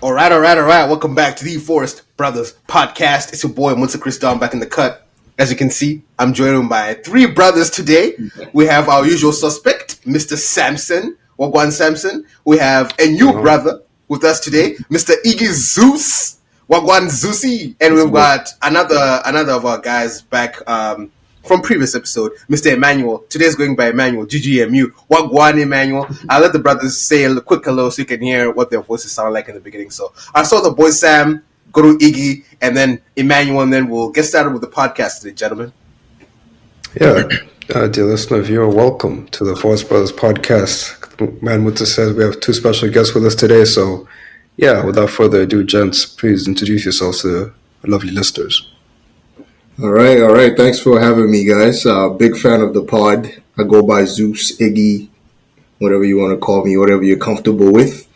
All right. Welcome back to the Forest Brothers podcast. It's your boy, Munsa Chris Don, back in the cut. As you can see, I'm joined by three brothers today. We have our usual suspect, Mr. Samson, Wagwan Samson. We have a new brother with us today, Mr. Iggy Zeus, Wagwan Zusi. And we've got another of our guys back from previous episode, Mr. Emmanuel. Today's going by Emmanuel, GGMU. Wagwan Emmanuel. I'll let the brothers say a quick hello so you can hear what their voices sound like in the beginning. So I saw the boy Sam, go to Iggy, and then Emmanuel, and then we'll get started with the podcast today, gentlemen. Yeah, dear listener, you're welcome to the Force Brothers podcast. Man Muta says we have two special guests with us today, so yeah, without further ado, gents, please introduce yourselves to the lovely listeners. All right. Thanks for having me, guys. Big fan of the pod. I go by Zeus, Iggy, whatever you want to call me, whatever you're comfortable with.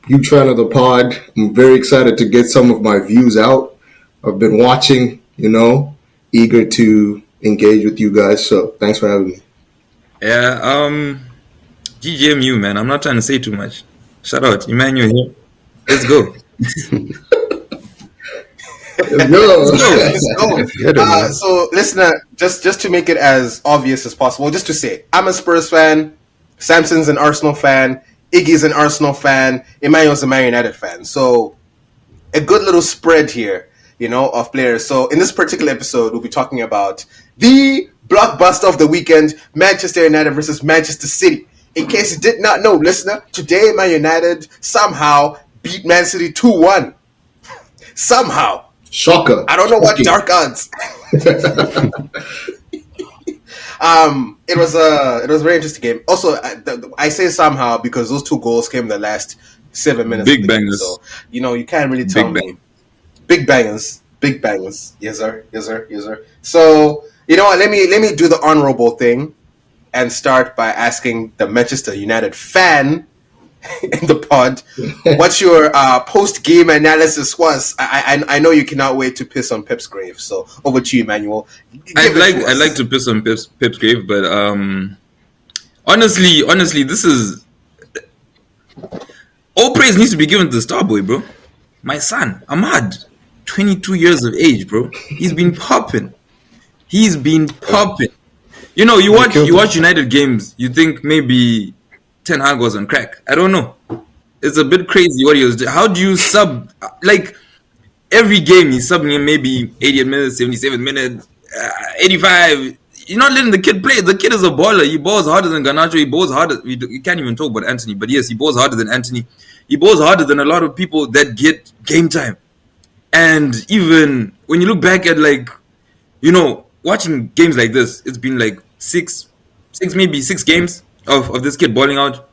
Huge fan of the pod. I'm very excited to get some of my views out. I've been watching, eager to engage with you guys. So thanks for having me. Yeah, GGMU, man. I'm not trying to say too much. Shout out, Emmanuel here. Let's go. Let's go. So, listener, just to make it as obvious as possible, just to say, I'm a Spurs fan, Samson's an Arsenal fan, Iggy's an Arsenal fan, Emmanuel's a Man United fan. So, a good little spread here, of players. So, in this particular episode, we'll be talking about the blockbuster of the weekend, Manchester United versus Manchester City. In case you did not know, listener, today Man United somehow beat Man City 2-1. Somehow. Shocker. I don't know what dark odds. It was a very interesting game. Also, I say somehow because those two goals came in the last 7 minutes. Big bangers. So, you can't really tell me. Big bangers. Yes, sir. So, you know what? Let me do the honorable thing and start by asking the Manchester United fan in the pod what your post-game analysis was. I know you cannot wait to piss on Pep's grave, so over to you, Emmanuel. I'd like to piss on Pep's grave, but honestly, this is all praise needs to be given to the star boy, bro. My son Ahmad, 22 years of age, bro. He's been popping. You watch United games, you think maybe Ten Hag was on crack. I don't know. It's a bit crazy what he was doing. How do you sub? Like, every game he's subbing in maybe 80 minutes, 77 minutes, 85. You're not letting the kid play. The kid is a baller. He balls harder than Ganarcho. He balls harder. You can't even talk about Anthony. But yes, he balls harder than Anthony. He balls harder than a lot of people that get game time. And even when you look back at, watching games like this, it's been like six games of this kid balling out.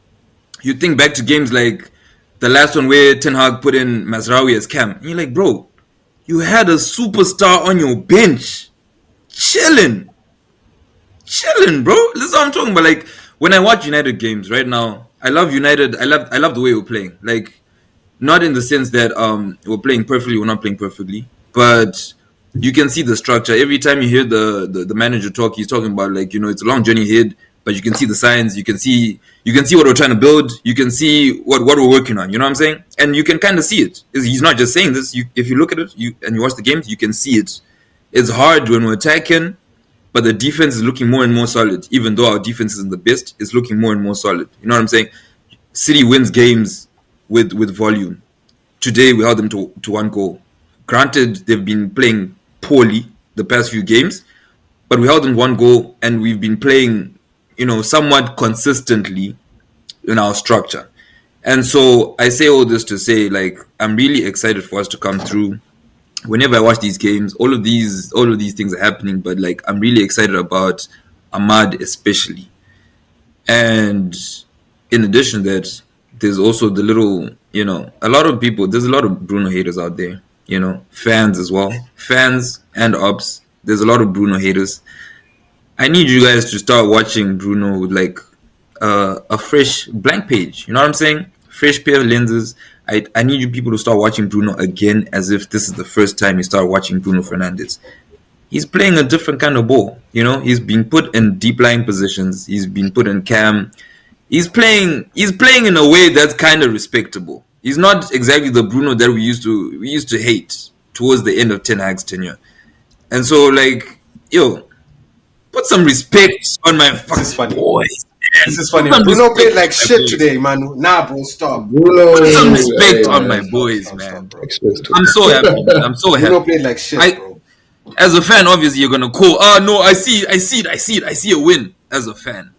You think back to games like the last one where Ten Hag put in Mazraoui as cam. And you're like, bro, you had a superstar on your bench. Chilling, bro. This is what I'm talking about. Like, when I watch United games right now, I love United. I love the way we're playing. Like, not in the sense that we're playing perfectly, we're not playing perfectly. But you can see the structure. Every time you hear the manager talk, he's talking about, it's a long journey ahead. But you can see the signs. You can see what we're trying to build. You can see what we're working on. You know what I'm saying? And you can kind of see it. He's not just saying this. If you look at it and you watch the games, you can see it. It's hard when we're attacking, but the defense is looking more and more solid. Even though our defense isn't the best, it's looking more and more solid. You know what I'm saying? City wins games with volume. Today, we held them to one goal. Granted, they've been playing poorly the past few games, but we held them 1 goal, and we've been playing somewhat consistently in our structure. And so I say all this to say, I'm really excited for us to come through. Whenever I watch these games, all of these things are happening, but I'm really excited about Ahmad especially. And in addition to that, there's also the little, there's a lot of Bruno haters out there, fans as well. Fans and ops, there's a lot of Bruno haters. I need you guys to start watching Bruno with a fresh blank page. You know what I'm saying? Fresh pair of lenses. I need you people to start watching Bruno again as if this is the first time you start watching Bruno Fernandes. He's playing a different kind of ball. He's been put in deep lying positions. He's been put in cam. He's playing in a way that's kind of respectable. He's not exactly the Bruno that we used to hate towards the end of Ten Hag's tenure. And so, like, yo, put some respect on my fucking boys. This is funny. Bruno played like shit today, man. Nah, bro, stop. Bruno, Put some respect on my boys, man. I'm so happy. I'm so happy. Bruno played like shit, bro. As a fan, obviously, you're gonna call. No, I see a win as a fan,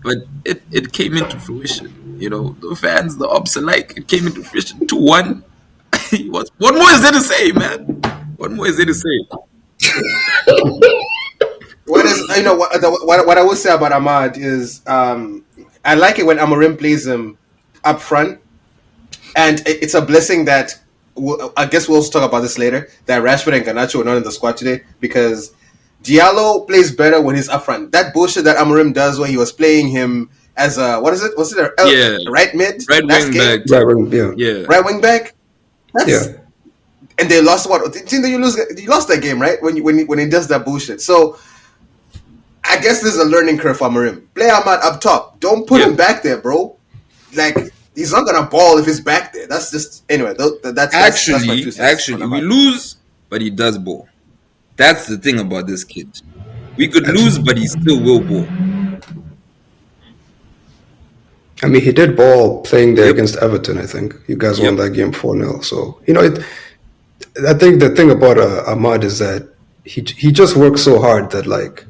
but it came into fruition. You know, the fans, the ops alike, it came into fruition. 2-1. What more is there to say, man? What more is there to say? What I will say about Ahmad is I like it when Amorim plays him up front, and it's a blessing that I guess we'll also talk about this later, that Rashford and Ganarcho are not in the squad today, because Diallo plays better when he's up front. That bullshit that Amorim does when he was playing him as a right mid, right wing back, right wing back. And they lost what? Didn't you lose? You lost that game, right? When he does that bullshit. So I guess this is a learning curve for Amorim. Play Ahmad up top. Don't put him back there, bro. Like, he's not gonna ball if he's back there. That's just anyway. That's actually we lose, but he does ball. That's the thing about this kid. We could lose, but he still will ball. I mean, he did ball playing there against Everton. I think you guys won that game 4-0. So I think the thing about Ahmad is that he just works so hard that, like,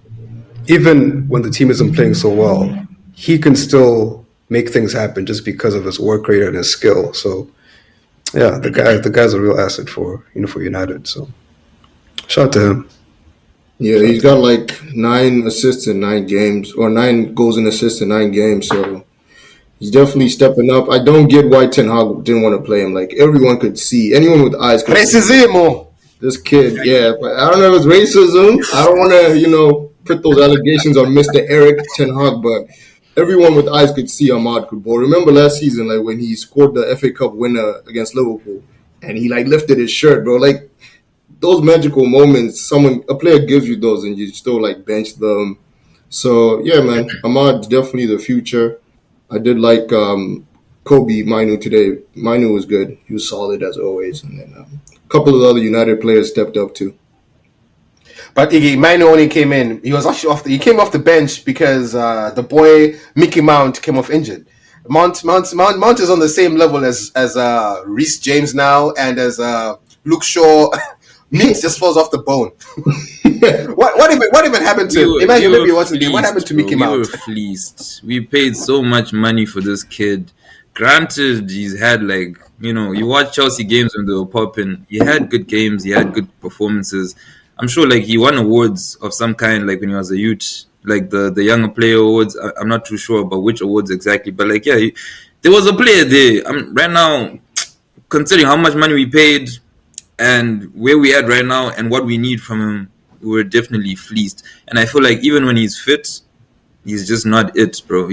even when the team isn't playing so well, he can still make things happen just because of his work rate and his skill. So yeah, the guy's a real asset for United. So shout out to him. Yeah, he's got like 9 assists in 9 games, or 9 goals and assists in 9 games. So he's definitely stepping up. I don't get why Ten Hag didn't want to play him. Like, everyone could see, anyone with eyes could see this kid. Yeah, but I don't know if it's racism. I don't want to, put those allegations on Mr. Eric Ten Hag, but everyone with eyes could see Ahmad could ball. Remember last season, like, when he scored the FA Cup winner against Liverpool, and he, like, lifted his shirt, bro. Like, those magical moments, a player gives you those, and you still, like, bench them. So, yeah, man, Ahmad's definitely the future. I did like Kobe Mainu today. Mainu was good. He was solid as always. And then a couple of other United players stepped up too. But Iggy, Mainu only came in. He was actually he came off the bench because the boy Mickey Mount came off injured. Mount is on the same level as Reece James now, and as Luke Shaw. Meat just falls off the bone. What even happened to him? Imagine maybe watching the game. What happened to Mickey Mount? We were fleeced. We paid so much money for this kid. Granted, he's had, like, you watch Chelsea games when they were popping. He had good games. He had good performances. I'm sure, like, he won awards of some kind, like, when he was a youth, like the younger player awards. I'm not too sure about which awards exactly, but, like, yeah, there was a player there. Right now, considering how much money we paid and where we at right now and what we need from him, we're definitely fleeced. And I feel like even when he's fit, he's just not it, bro.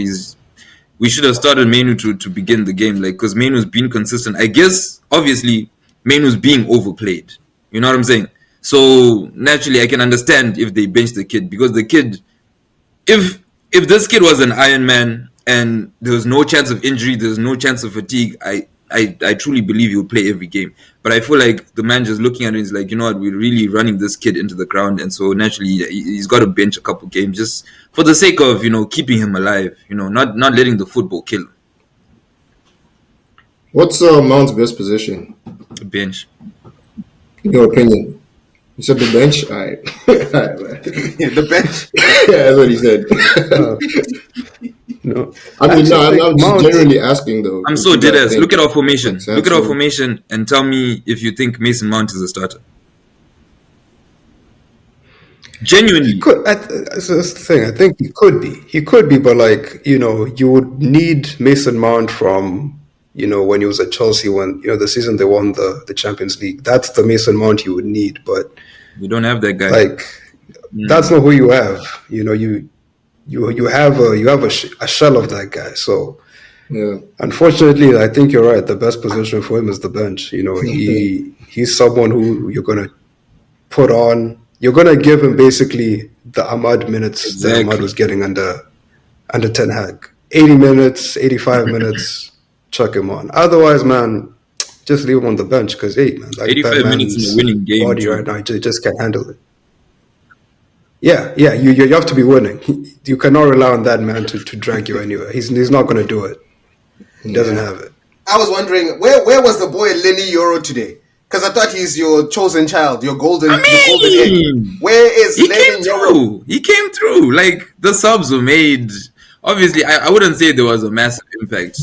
We should have started Mainu to begin the game, like, because Mainu's been consistent. I guess obviously Mainu's being overplayed. You know what I'm saying? So naturally, I can understand if they bench the kid, because the kid, if this kid was an Iron Man and there was no chance of injury, there's no chance of fatigue, I truly believe he will play every game. But I feel like the man just looking at it is like, you know what, we're really running this kid into the ground, and so naturally he's got to bench a couple games just for the sake of keeping him alive. Not letting the football kill him. What's Mount's best position? The bench. In your opinion? You said the bench? All right. The bench? Yeah, that's what he said. No. I'm just generally asking, though. I'm so dead ass. Look at our formation. Look at our formation and tell me if you think Mason Mount is a starter. Genuinely. That's the thing. I think he could be. He could be, but, like, you would need Mason Mount from, when he was at Chelsea, when, the season they won the Champions League. That's the Mason Mount you would need, but we don't have that guy. Like, that's not who you have. You have a shell of that guy. So, yeah. Unfortunately, I think you're right. The best position for him is the bench. He's someone who you're gonna put on. You're gonna give him basically the Ahmad minutes that Ahmad was getting under Ten Hag. 80 minutes, 85 minutes. Chuck him on. Otherwise, man, just leave him on the bench because, hey, man, that 85 minutes in a man's winning game, body Joe. right now, he just can't handle it. Yeah, you have to be winning. You cannot rely on that man to drag you anywhere. He's not going to do it. He doesn't have it. I was wondering where was the boy Lenny Euro today? Because I thought he's your chosen child, your golden egg. Where is Lenny Euro? He came through. Like the subs were made. Obviously, I wouldn't say there was a massive impact.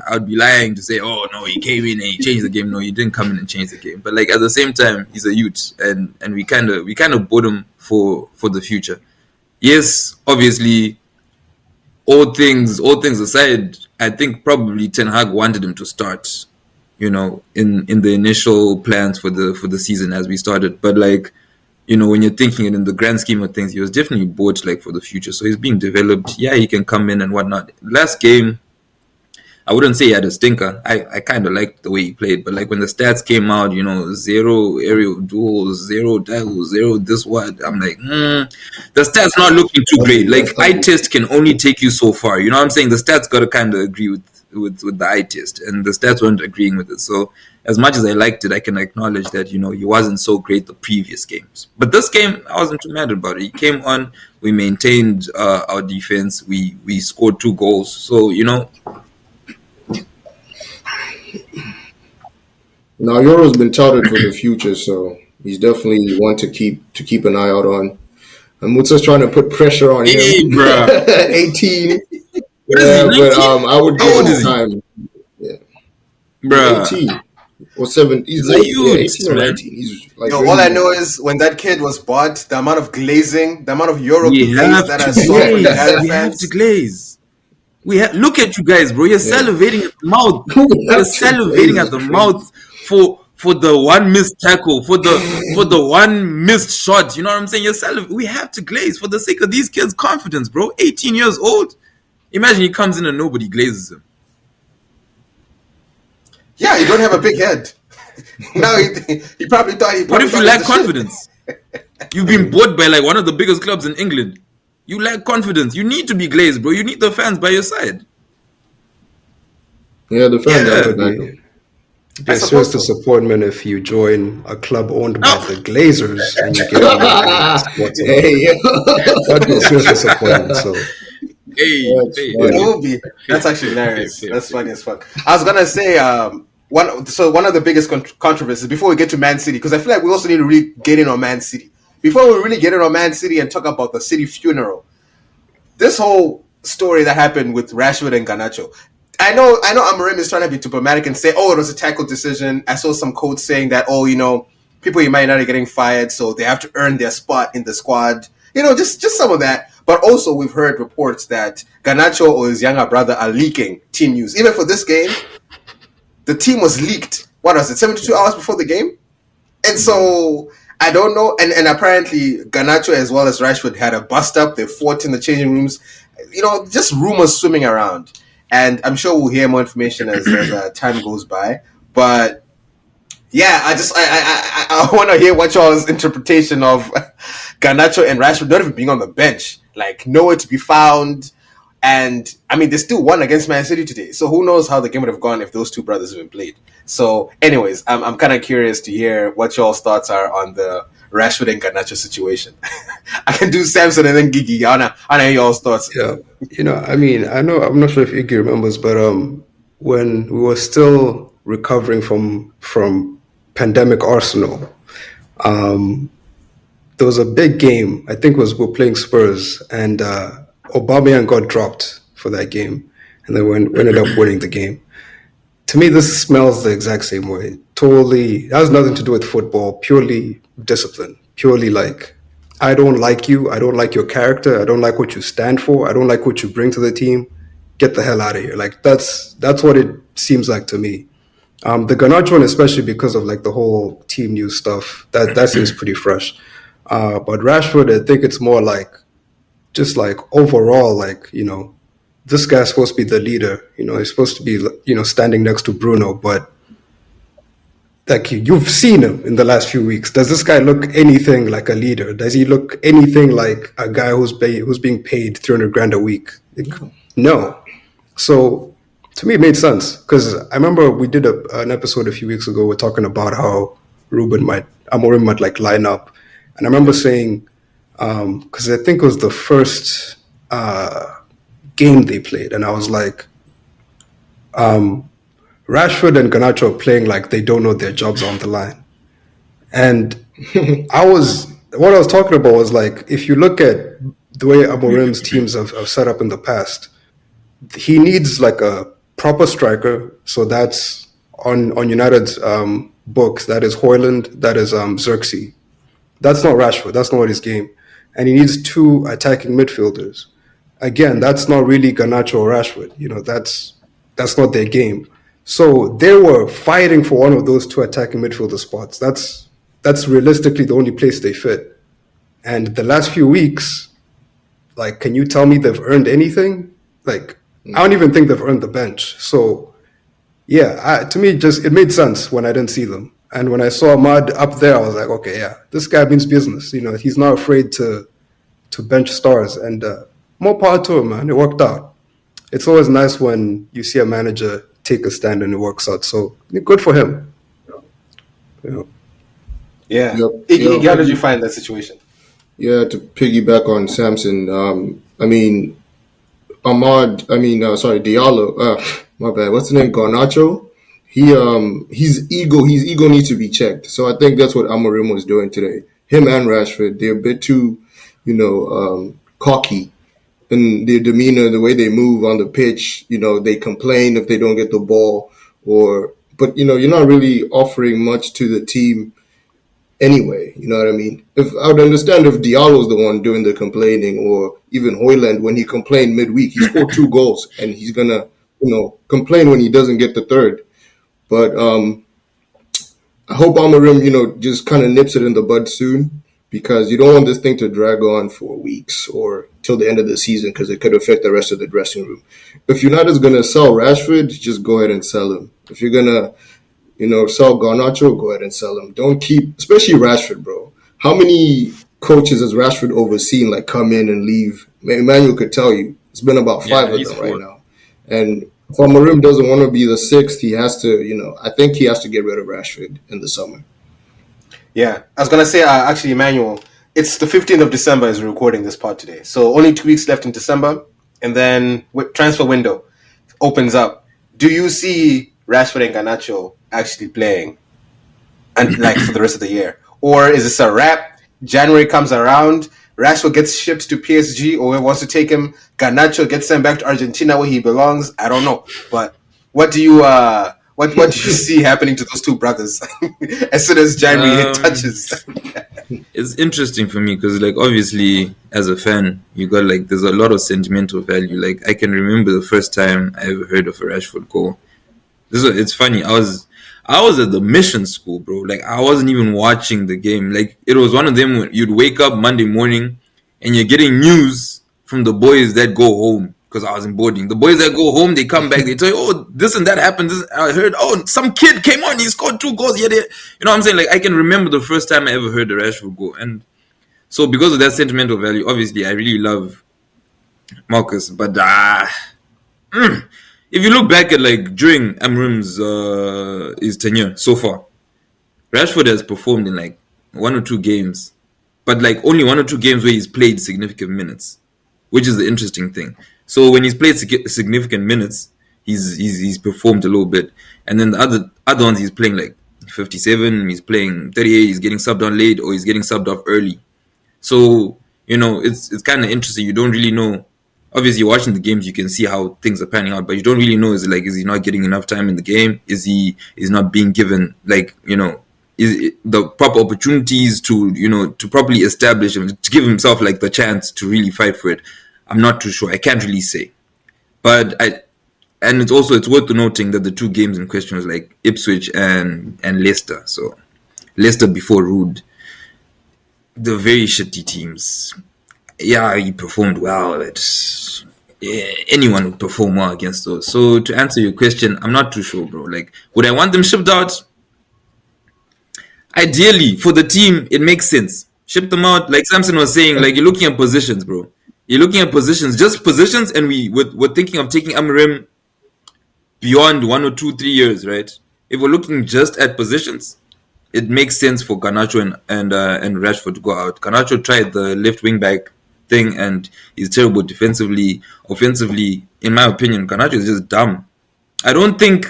I'd be lying to say, oh no, he came in and he changed the game. No, he didn't come in and change the game. But like at the same time, he's a youth, and we kind of bought him for the future. Yes, obviously, all things aside, I think probably Ten Hag wanted him to start, in the initial plans for the season as we started. But like, when you're thinking it in the grand scheme of things, he was definitely bought like for the future. So he's being developed. Yeah, he can come in and whatnot. Last game, I wouldn't say he had a stinker. I kind of liked the way he played, but like when the stats came out, 0 aerial duels, 0 tackles, 0 this what, I'm like, the stats not looking too great. Like eye test can only take you so far. You know what I'm saying? The stats got to kind of agree with the eye test, and the stats weren't agreeing with it. So as much as I liked it, I can acknowledge that, he wasn't so great the previous games. But this game, I wasn't too mad about it. He came on, we maintained our defense, we scored 2 goals. So, Now Euro's been touted for the future, so he's definitely one to keep an eye out on. And Mutsa's trying to put pressure on him. 18. Yeah, but I would give him time. Yeah. Bruh. 18 or 7. He's like 18 or 19. He's like all I know is when that kid was bought, the amount of glazing, the amount of Euro glaze that I saw from the Ghana fans. We have to glaze. Look at you guys, bro. You're salivating at the mouth. You're salivating at the mouth for the one missed tackle, for the one missed shot. You know what I'm saying? We have to glaze for the sake of these kids' confidence, bro. 18 years old. Imagine he comes in and nobody glazes him. Yeah, you don't have a big head. No, he probably thought he. What if you lack confidence? You've been bought by like one of the biggest clubs in England. You lack confidence. You need to be glazed, bro. You need the fans by your side. Yeah, the fans are back. Be a serious disappointment if you join a club owned by the Glazers and you get that'd be a serious disappointment. So it will be. That's actually hilarious. That's funny as fuck. I was gonna say one of the biggest controversies before we get to Man City, because I feel like we also need to really get in on Man City. Before we really get in on Man City and talk about the City funeral, this whole story that happened with Rashford and Ganarcho. I know Amorim is trying to be diplomatic and say, it was a tackle decision. I saw some quotes saying that, people in Man United are getting fired, so they have to earn their spot in the squad. Just some of that. But also we've heard reports that Garnacho or his younger brother are leaking team news. Even for this game, the team was leaked. What was it, 72 hours before the game? And so I don't know. And apparently Garnacho as well as Rashford had a bust up. They fought in the changing rooms. Just rumors swimming around. And I'm sure we'll hear more information as time goes by. But yeah, I want to hear what y'all's interpretation of Garnacho and Rashford not even being on the bench, like nowhere to be found. And I mean, they still won against Man City today, so who knows how the game would have gone if those two brothers even played. So, anyways, I'm kind of curious to hear what y'all's thoughts are on the Rashford and Garnacho situation. I can do Samson and then Gigi. I wanna hear y'all's thoughts. Yeah, I'm not sure if Iggy remembers, but when we were still recovering from pandemic Arsenal, there was a big game. I think we're playing Spurs, and Aubameyang got dropped for that game, and then we ended up winning the game. To me, this smells the exact same way. Totally, it has nothing to do with football. Purely discipline. Purely like, I don't like you. I don't like your character. I don't like what you stand for. I don't like what you bring to the team. Get the hell out of here. Like that's what it seems like to me. The Garnacho one, especially because of like the whole team news stuff, that seems pretty fresh. But Rashford, I think it's more like just like overall, like, this guy's supposed to be the leader. He's supposed to be, standing next to Bruno. But like you've seen him in the last few weeks. Does this guy look anything like a leader? Does he look anything like a guy who's being paid 300 grand a week? No. So to me, it made sense because I remember we did an episode a few weeks ago. We're talking about how Amorim might like line up, and I remember saying because I think it was the first game they played, and I was like, Rashford and Ganarcho are playing like they don't know their jobs on the line, and what I was talking about was like if you look at the way Amorim's teams have set up in the past, he needs like a proper striker. So that's on United's books. That is Højlund. That is Xerxes. That's not Rashford. That's not his game. And he needs two attacking midfielders. Again, that's not really Garnacho or Rashford. That's not their game. So they were fighting for one of those two attacking midfielder spots. That's realistically the only place they fit. And the last few weeks, like, can you tell me they've earned anything? Like, I don't even think they've earned the bench. So, yeah, to me, it made sense when I didn't see them. And when I saw Ahmad up there, I was like, okay, yeah, this guy means business. He's not afraid to bench stars. And more power to him, man. It worked out. It's always nice when you see a manager take a stand and it works out. So, good for him. Yeah. Iggy, how did you find that situation? Yeah, to piggyback on Samson, Diallo, my bad. What's the name? Garnacho. His ego needs to be checked. So I think that's what Amorim was doing today. Him and Rashford, they're a bit too, cocky in their demeanor, the way they move on the pitch. They complain if they don't get the ball, but you're not really offering much to the team anyway. You know what I mean? If I would understand if Diallo's the one doing the complaining, or even Højlund when he complained midweek, he scored 2 goals and he's gonna, complain when he doesn't get the third. But I hope Amorim, just kind of nips it in the bud soon, because you don't want this thing to drag on for weeks or till the end of the season, because it could affect the rest of the dressing room. If United's gonna sell Rashford, just go ahead and sell him. If you're gonna sell Garnacho, go ahead and sell him. Don't keep, especially Rashford, bro. How many coaches has Rashford overseen, like, come in and leave? Emmanuel could tell you. It's been about 5 of them right now. And if Amorim doesn't want to be the 6th, he has to, I think he has to get rid of Rashford in the summer. Yeah. I was going to say, actually, Emmanuel, it's the 15th of December as we're recording this pod today. So only 2 weeks left in December. And then transfer window opens up. Do you see Rashford and Garnacho actually playing and like for the rest of the year? Or is this a wrap? January comes around, Rashford gets shipped to PSG, or whoever wants to take him, Garnacho gets sent back to Argentina where he belongs. I don't know. But what do you what do you see happening to those two brothers as soon as January touches? It's interesting for me because, like, obviously as a fan, you got, like, there's a lot of sentimental value. Like, I can remember the first time I ever heard of a Rashford goal. It's funny. I was at the mission school, bro. Like, I wasn't even watching the game. Like, it was one of them when you'd wake up Monday morning and you're getting news from the boys that go home, because I was in boarding. The boys that go home, they come back, they tell you, oh, this and that happened. I heard, oh, some kid came on, he scored 2 goals. Yeah, you know what I'm saying? Like, I can remember the first time I ever heard a Rashford goal. And so because of that sentimental value, obviously, I really love Marcus. But if you look back at, like, during Amorim's his tenure so far, Rashford has performed in, like, 1 or 2 games, but, like, only 1 or 2 games where he's played significant minutes, which is the interesting thing. So when he's played significant minutes, he's performed a little bit, and then the other ones he's playing like 57, he's playing 38, he's getting subbed on late, or he's getting subbed off early. So it's kind of interesting. You don't really know. Obviously, watching the games, you can see how things are panning out, but you don't really know. Is he not getting enough time in the game? Is he not being given, like, is the proper opportunities to properly establish him, to give himself, like, the chance to really fight for it? I'm not too sure. I can't really say. But it's worth noting that the 2 games in question was, like, Ipswich and Leicester. So Leicester before Rude, the very shitty teams. Yeah, he performed well, but anyone would perform well against those. So to answer your question, I'm not too sure, bro. Like, would I want them shipped out? Ideally, for the team, it makes sense. Ship them out. Like Samson was saying, like, you're looking at positions, bro. You're looking at positions, just positions, and we're thinking of taking Amorim beyond 1 or 2, 3 years, right? If we're looking just at positions, it makes sense for Garnacho and Rashford to go out. Garnacho tried the left wing back thing and he's terrible defensively. Offensively, in my opinion, Garnacho is just dumb. I don't think.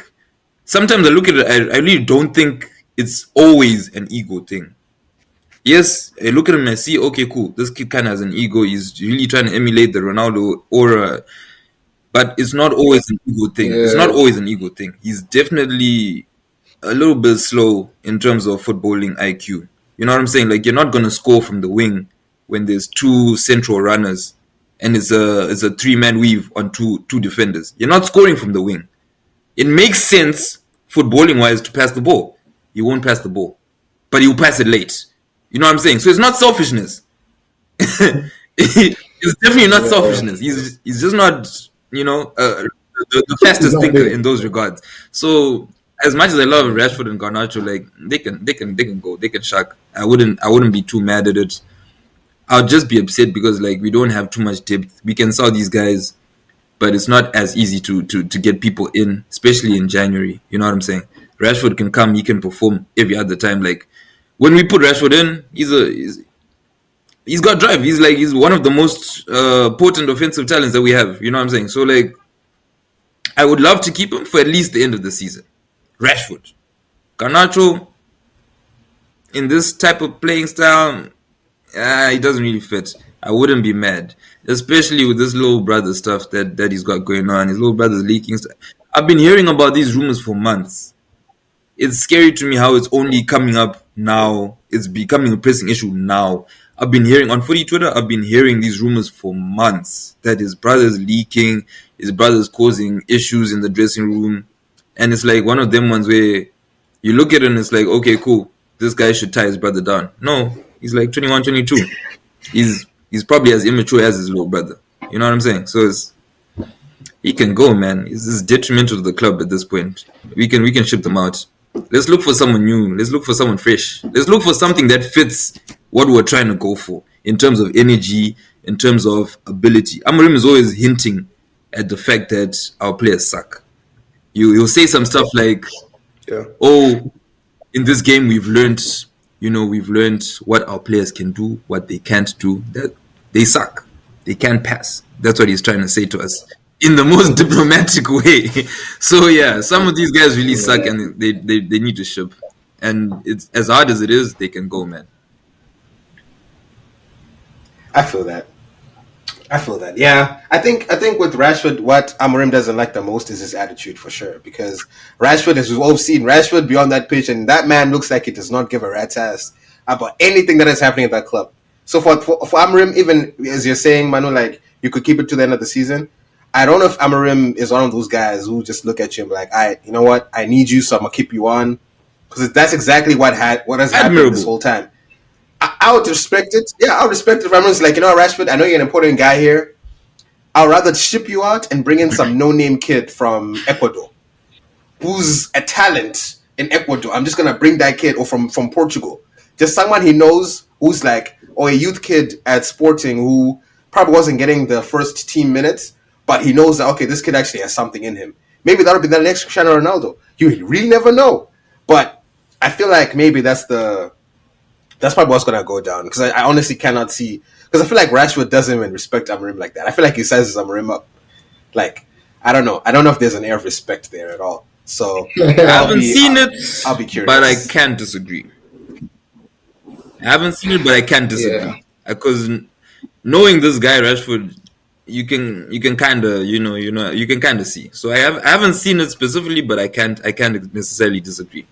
Sometimes I look at it, I really don't think it's always an ego thing. Yes, I look at him and I see, okay, cool. This kid kind of has an ego. He's really trying to emulate the Ronaldo aura, but it's not always an ego thing. It's not Yeah. always an ego thing. He's definitely a little bit slow in terms of footballing IQ. You know what I'm saying? Like you're not gonna score from the wing when there's two central runners and it's a 3-man weave on two defenders. You're not scoring from the wing. It makes sense footballing wise to pass the ball. He won't pass the ball, but he'll pass it late. You know what I'm saying? So it's not selfishness. It's definitely not selfishness. He's just not the fastest not thinker there. in those regards. So as much as I love Rashford and Garnacho, like they can go, they can shark. I wouldn't be too mad at it. I'll just be upset because like we don't have too much depth. We can sell these guys, but it's not as easy to get people in, especially in January. You know what I'm saying? Rashford can come, he can perform every other time. Like when we put Rashford in, he's got drive. He's one of the most potent offensive talents that we have. You know what I'm saying? So like I would love to keep him for at least the end of the season. Rashford, Garnacho, in this type of playing style, he doesn't really fit. I wouldn't be mad, especially with this little brother stuff that he's got going on. His little brother's leaking stuff. I've been hearing about these rumors for months. It's scary to me how it's only coming up now. It's becoming a pressing issue now. I've been hearing on Footy Twitter, I've been hearing these rumors for months that his brother's leaking, his brother's causing issues in the dressing room. And it's like one of them ones where you look at it and it's like, okay, cool, this guy should tie his brother down. No, he's like 21, 22. He's probably as immature as his little brother. You know what I'm saying? So he can go, man. It's detrimental to the club at this point. We can ship them out. Let's look for someone new. Let's look for someone fresh. Let's look for something that fits what we're trying to go for in terms of energy, in terms of ability. Amorim is always hinting at the fact that our players suck. He'll say some stuff like, Yeah. "Oh, in this game we've learned what our players can do, what they can't do. That they suck. They can't pass." That's what he's trying to say to us in the most diplomatic way. So yeah, some of these guys really suck, and they need to ship. And it's as hard as it is, they can go, man. I feel that. Yeah, I think with Rashford, what Amorim doesn't like the most is his attitude for sure. Because Rashford, as we've all seen, Rashford beyond that pitch, and that man looks like he does not give a rat's ass about anything that is happening at that club. So for Amorim, even as you're saying, Manu, like you could keep it to the end of the season. I don't know if Amorim is one of those guys who just look at you and be like, you know what? I need you, so I'm gonna keep you on. Because that's exactly what has happened this whole time. I would respect it. Yeah, I would respect it if Amorim's like, you know, Rashford, I know you're an important guy here. I'd rather ship you out and bring in some no-name kid from Ecuador who's a talent in Ecuador. I'm just gonna bring that kid, or from Portugal, just someone he knows who's like, or a youth kid at Sporting who probably wasn't getting the first team minutes, but he knows that okay, this kid actually has something in him. Maybe that'll be the next Cristiano Ronaldo. You really never know. But I feel like maybe that's probably what's gonna go down, because I honestly cannot see, because I feel like Rashford doesn't even respect Amorim like that. I feel like he sizes Amorim up. Like I don't know if there's an air of respect there at all. So I haven't seen it. I'll be curious, but I can't disagree. I haven't seen it, but I can't disagree because knowing this guy Rashford, you can kind of you can kind of see. So I haven't seen it specifically, but I can't necessarily disagree.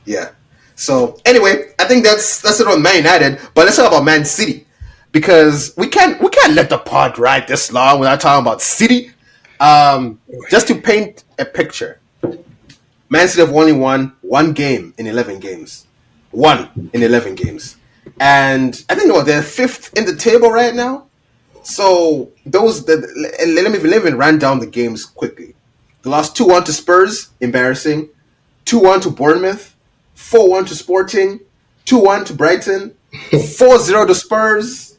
Yeah. So anyway, I think that's it on Man United. But let's talk about Man City, because we can't let the pod ride this long without talking about City. Just to paint a picture, Man City have only won one game in 11 games. And I think they're fifth in the table right now. So let me run down the games quickly. They lost 2-1 to Spurs, embarrassing. 2-1 to Bournemouth. 4-1 to Sporting. 2-1 to Brighton. 4-0 to Spurs.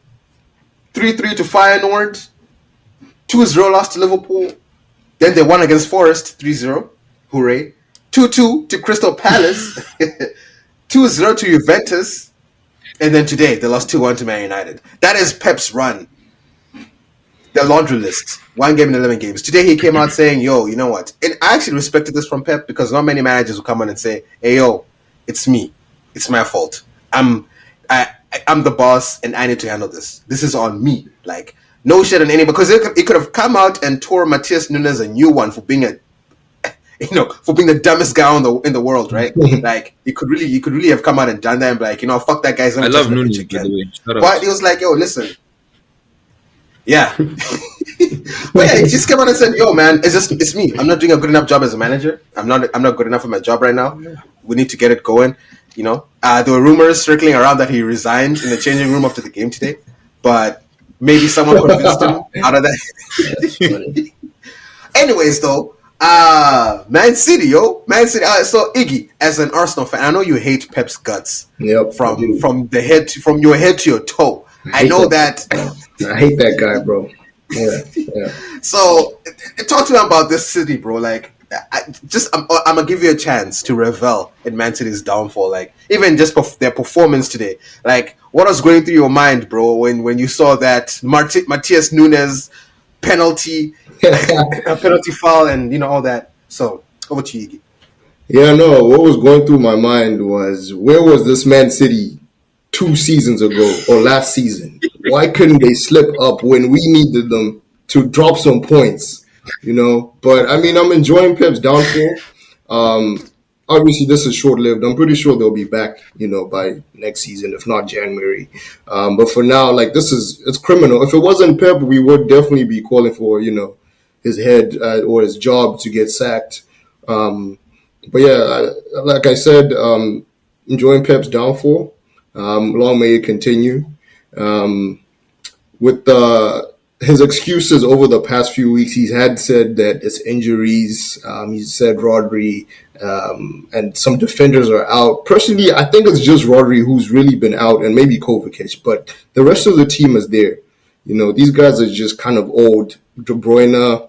3-3 to Feyenoord. 2-0 lost to Liverpool. Then they won against Forest 3-0. Hooray. 2-2 to Crystal Palace. 2-0 to Juventus. And then today, they lost 2-1 to Man United. That is Pep's run. The laundry list. 1 game in 11 games. Today, he came out saying, yo, you know what? And I actually respected this from Pep because not many managers will come on and say, hey, yo, it's me. It's my fault. I'm the boss and I need to handle this. This is on me. Like, no shit on any, because it could have come out and tore Matthias Nunes a new one for being the dumbest guy in the world, right? Like, he could really have come out and done that and be like, fuck that guy's. I love Nunes, by the way. But he was like, yo, listen. Yeah. But yeah, he just came out and said, yo, man, it's me. I'm not doing a good enough job as a manager. I'm not good enough at my job right now. We need to get it going. There were rumors circling around that he resigned in the changing room after the game today, but maybe someone convinced him out of that. Anyways, though, Man City. So Iggy, as an Arsenal fan, I know you hate Pep's guts. Yep. From your head to your toe. I know that. I hate that guy, bro. Yeah. So, talk to me about this City, bro. Like, I'm gonna give you a chance to revel in Man City's downfall. Like, even just their performance today. Like, what was going through your mind, bro, when you saw that Matthias Nunes penalty, a penalty foul, and all that. So, over to you, Iggy. Yeah, no. What was going through my mind was, where was this Man City 2 seasons ago or last season? Why couldn't they slip up when we needed them to drop some points? But I mean, I'm enjoying Pep's downfall. Obviously, this is short-lived. I'm pretty sure they'll be back, by next season, if not January. But for now, like, it's criminal. If it wasn't Pep, we would definitely be calling for, his head or his job to get sacked. But yeah, like I said, enjoying Pep's downfall. Long may it continue. With his excuses over the past few weeks, he's had said that it's injuries. He said Rodri and some defenders are out. Personally, I think it's just Rodri who's really been out, and maybe Kovacic, but the rest of the team is there. These guys are just kind of old. De Bruyne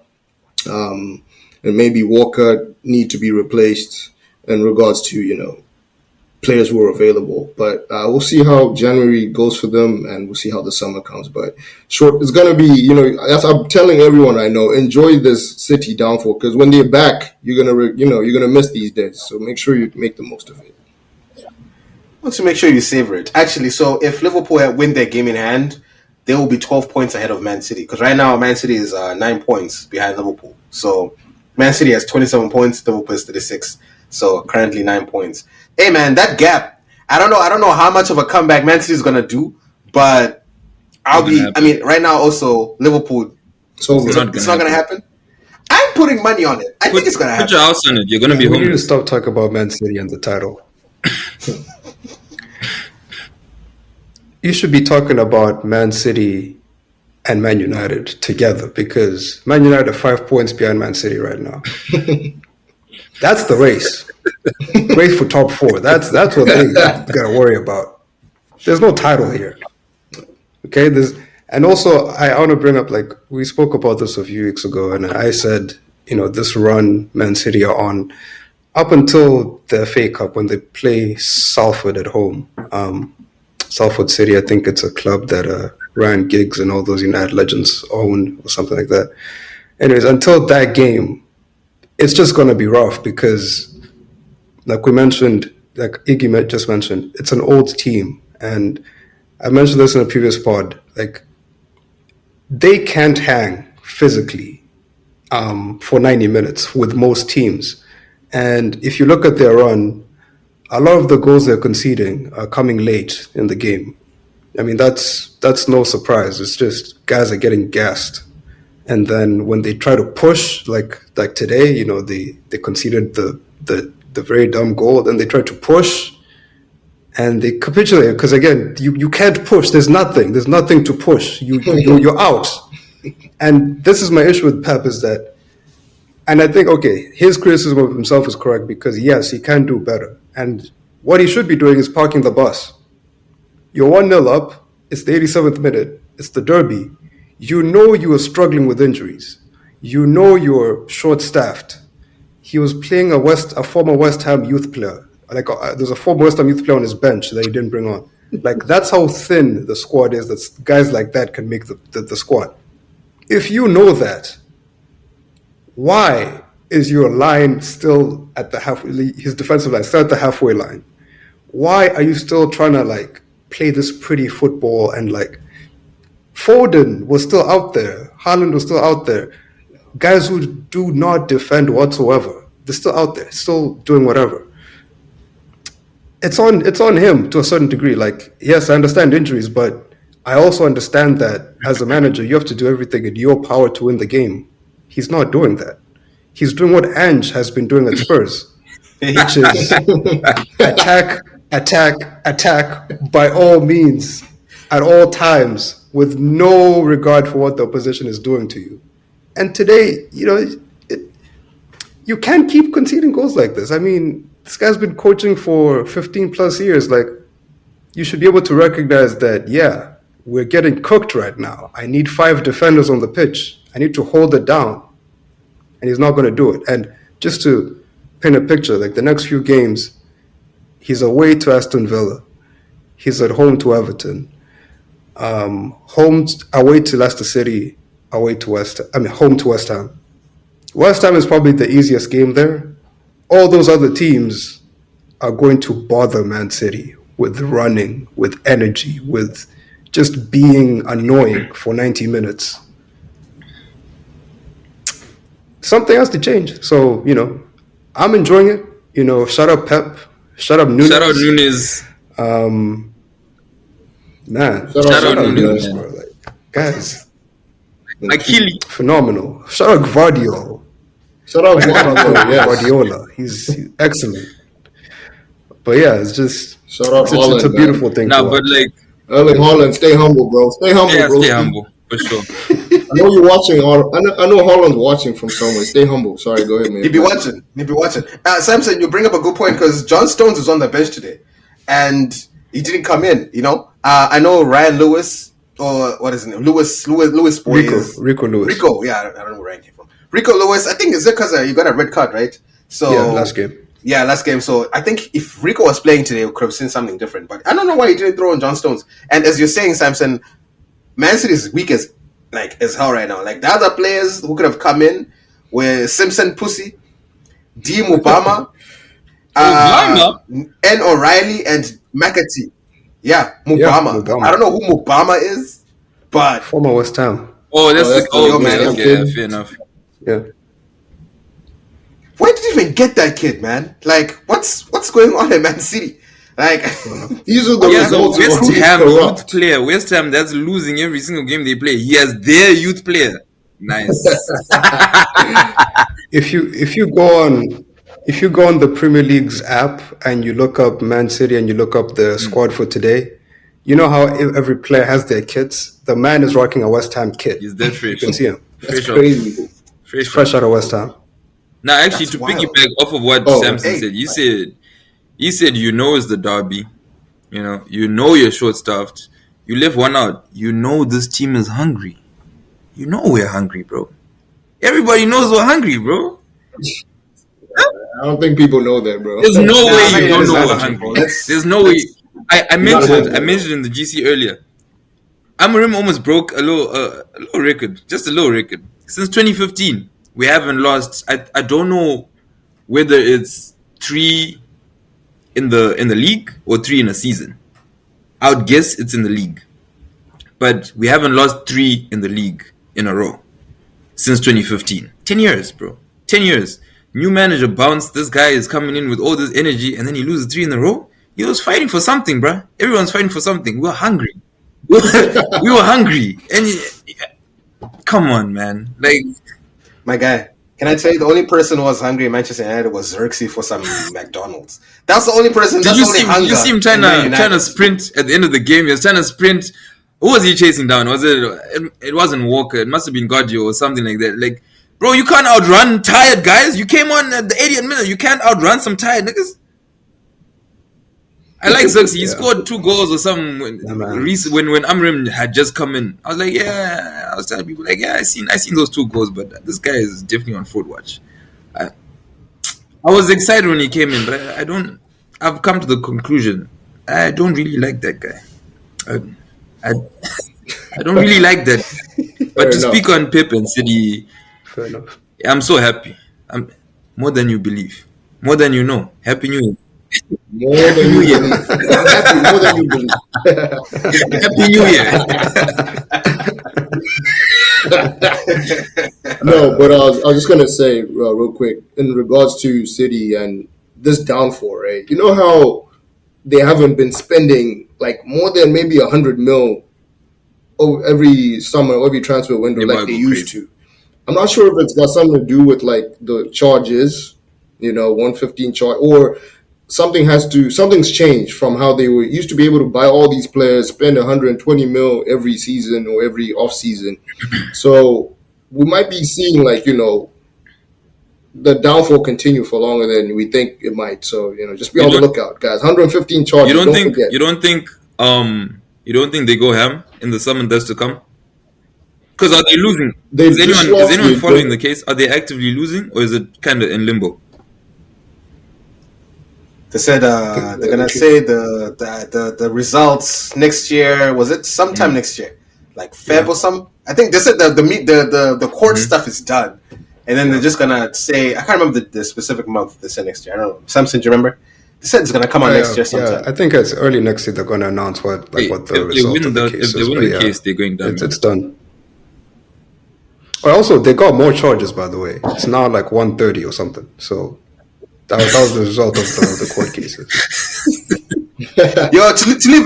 and maybe Walker need to be replaced in regards to, players who are available. But we'll see how January goes for them, and we'll see how the summer comes. But it's going to be, as I'm telling everyone I know, enjoy this City downfall, because when they're back, you're gonna miss these days. So make sure you make the most of it. I want to make sure you savor it. Actually, so if Liverpool win their game in hand, they will be 12 points ahead of Man City, because right now Man City is 9 points behind Liverpool. So Man City has 27 points, Liverpool is 36. So currently 9 points. Hey man, that gap. I don't know how much of a comeback Man City is gonna do, but right now also Liverpool. So it's not gonna happen. I'm putting money on it. I think it's gonna happen. Put your house on it. You're gonna be We home. need to stop talking about Man City and the title. You should be talking about Man City and Man United together, because Man United are 5 points behind Man City right now. That's the race. Race for top 4. That's what they got to worry about. There's no title here. Okay? And also, I want to bring up, like, we spoke about this a few weeks ago, and I said, this run Man City are on up until the FA Cup when they play Salford at home. Salford City, I think it's a club that Ryan Giggs and all those United legends own or something like that. Anyways, until that game, it's just going to be rough because, like we mentioned, like Iggy just mentioned, it's an old team. And I mentioned this in a previous pod. Like, they can't hang physically for 90 minutes with most teams. And if you look at their run, a lot of the goals they're conceding are coming late in the game. I mean, that's no surprise. It's just guys are getting gassed. And then when they try to push, like today, they conceded the very dumb goal. Then they tried to push, and they capitulated because, again, you can't push. There's nothing to push. You're out. And this is my issue with Pep is that, and I think, okay, his criticism of himself is correct because, yes, he can do better. And what he should be doing is parking the bus. You're 1-0 up. It's the 87th minute. It's the derby. You are struggling with injuries. you know you're short-staffed. He was playing a former West Ham youth player. Like there's a former West Ham youth player on his bench that he didn't bring on. Like that's how thin the squad is. That guys like that can make the squad. If you know that, why is your line still at the his defensive line still at the halfway line? Why are you still trying to like play this pretty football and like Foden was still out there, Haaland was still out there, guys who do not defend whatsoever, they're still out there, still doing whatever. It's on him to a certain degree. Like, yes, I understand injuries, but I also understand that as a manager, you have to do everything in your power to win the game. He's not doing that. He's doing what Ange has been doing at Spurs, which is attack by all means, at all times, with no regard for what the opposition is doing to you. And today, you can't keep conceding goals like this. I mean, this guy's been coaching for 15 plus years. Like, you should be able to recognize that, yeah, we're getting cooked right now. I need 5 defenders on the pitch. I need to hold it down. And he's not going to do it. And just to paint a picture, like the next few games, he's away to Aston Villa. He's at home to Everton. Away to Leicester City, home to West Ham. West Ham is probably the easiest game there. All those other teams are going to bother Man City with running, with energy, with just being annoying for 90 minutes. Something has to change. So, I'm enjoying it. Shout out Pep. Shout out Nunes. Shout out Nunes. Man. Shout out Nunes, bro. Like, guys. Achille. Phenomenal. Shout out Guardiola. Shout out Guardiola. He's excellent. But yeah, it's just shout out Holland, it's a beautiful thing. Nah, but like Erling Haaland, stay humble, bro. Stay humble, bro. Stay humble for sure. I know you're watching. I know Holland's watching from somewhere. Stay humble. Sorry, go ahead, man. He'd be watching. Samson, you bring up a good point because John Stones was on the bench today, and he didn't come in. I know Ryan Lewis or what is his name? Lewis boy Rico Lewis. Rico, yeah, I don't know where Ryan came from. Rico Lewis, I think is it because you got a red card, right? So yeah, last game. Yeah, last game. So I think if Rico was playing today, we could have seen something different. But I don't know why he didn't throw on John Stones. And as you're saying, Samson, Man City is weak as hell right now. Like the other players who could have come in were Simpson Pussy, D Mubama, N O'Reilly, and McAtee. Yeah, Mubama. Yeah, Mubama. I don't know who Mubama is, but former West Ham. Oh, that's okay, fair enough. Yeah. Where did you even get that kid, man? Like, what's going on in Man City? Like, these are the results of West Ham youth player. West Ham that's losing every single game they play. He has their youth player. Nice. If you go on the Premier League's app and you look up Man City and you look up the squad for today, you know how every player has their kits. The man is rocking a West Ham kit. He's dead fresh. You can see him. That's crazy. Fresh out of West Ham. Now, actually, to piggyback off of what Samson said, you said it's the derby. You're short-staffed. You left one out. This team is hungry. We're hungry, bro. Everybody knows we're hungry, bro. I don't think people know that, bro. There's no way you don't know we're hungry. There's no way. I mentioned in the GC earlier. Amorim almost broke a little record, just a little record. Since 2015, we haven't lost. I don't know whether it's 3 in the league or 3 in a season. I would guess it's in the league, but we haven't lost 3 in the league in a row since 2015. 10 years, bro. 10 years. New manager bounced. This guy is coming in with all this energy, and then he loses 3 in a row. He was fighting for something, bro. Everyone's fighting for something. We were hungry. We were hungry, and come on, man. Like, my guy, can I tell you the only person who was hungry in Manchester United was Xerxes for some McDonald's. That's the only person. Did you see him trying to sprint at the end of the game? He was trying to sprint. Who was he chasing down? It wasn't Walker. It must have been Guardiola or something like that. Like, bro, you can't outrun tired guys. You came on at the 80th minute. You can't outrun some tired niggas. I like Xerxes. He scored 2 goals or something when Amorim had just come in. I was like, yeah, I was telling people like, yeah, I seen those 2 goals, but this guy is definitely on forward watch. I, I was excited when he came in, but I don't. I've come to the conclusion I don't really like that guy. I, I, I don't really like that. But to speak on Pep and City, Fair enough. I'm so happy. I'm more than you believe, more than you know. Happy New Year! More Happy than New you Year! believe. I'm happy more than you believe. Happy New Year! No, but I was just gonna say real quick in regards to City and this downfall, right? You know how they haven't been spending like more than maybe 100 mil every summer, every transfer window They like might they go used crazy. to. I'm not sure if it's got something to do with like the charges, 115 charge, or something's changed from how they were used to be able to buy all these players, spend 120 mil every season or every off season. So we might be seeing like the downfall continue for longer than we think it might. So just be You on the don't. lookout, guys. 115 You charges. don't Don't think. forget. You don't think. You don't think they go ham in the summer that's to come? Because are they losing? They've just Is lost. anyone following the case? Are they actively losing, or is it kind of in limbo? They said they're gonna say the results next year. Was it sometime next year, like Feb or some? I think they said the court stuff is done, and then they're just gonna say I can't remember the specific month they said next year. I don't know. Samson, do you remember? They said it's gonna come out next year sometime. I think it's early next year they're going to announce what the result of the case if they is. win But the case, they're going down. it's done. But also, they got more charges, by the way. It's now like 130 or something. So that was the result of the court cases. Yo, to leave